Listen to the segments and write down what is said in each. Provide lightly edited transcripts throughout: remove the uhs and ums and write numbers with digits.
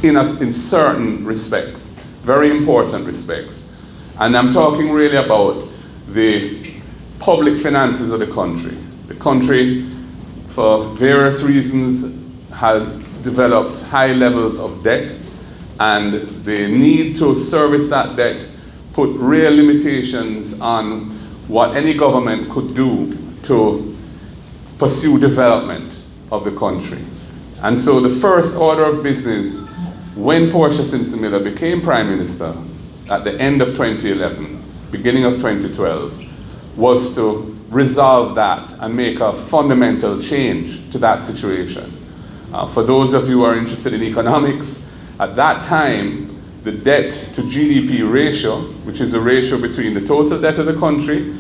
in certain respects, very important respects. And I'm talking really about the public finances of the country. The country, for various reasons, has developed high levels of debt, and the need to service that debt put real limitations on what any government could do to pursue development of the country. And so the first order of business when Portia Simpson Miller became Prime Minister at the end of 2011, beginning of 2012, was to resolve that and make a fundamental change to that situation. For those of you who are interested in economics, at that time, the debt to GDP ratio, which is a ratio between the total debt of the country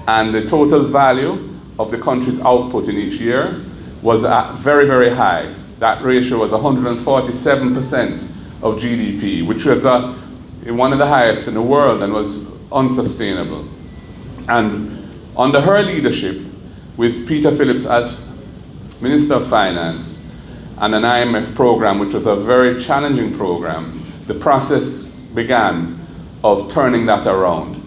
and the total value of the country's output in each year, was very, very high. That ratio was 147% of GDP, which was one of the highest in the world and was unsustainable. And under her leadership, with Peter Phillips as Minister of Finance and an IMF program, which was a very challenging program, the process began of turning that around.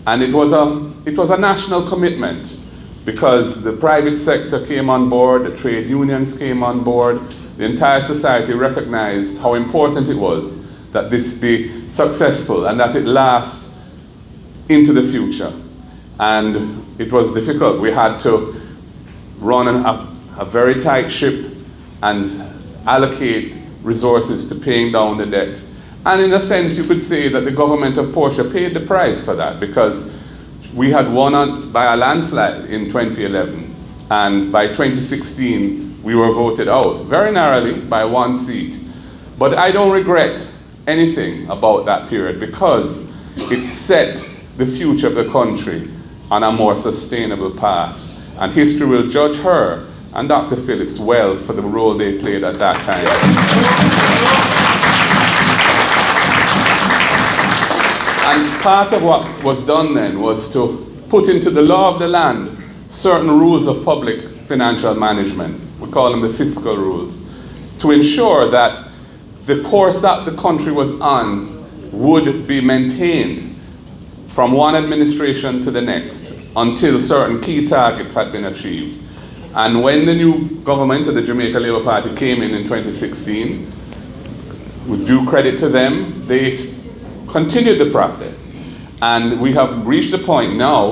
And it was a national commitment, because the private sector came on board, the trade unions came on board, the entire society recognized how important it was that this be successful and that it last into the future. And it was difficult. We had to run a very tight ship and allocate resources to paying down the debt. And in a sense, you could say that the government of Portia paid the price for that, because we had won by a landslide in 2011, and by 2016 we were voted out, very narrowly, by 1 seat. But I don't regret anything about that period, because it set the future of the country on a more sustainable path. And history will judge her and Dr. Phillips well for the role they played at that time. And part of what was done then was to put into the law of the land certain rules of public financial management. We call them the fiscal rules, to ensure that the course that the country was on would be maintained from one administration to the next until certain key targets had been achieved. And when the new government of the Jamaica Labour Party came in 2016, with due credit to them, they continued the process. And we have reached a point now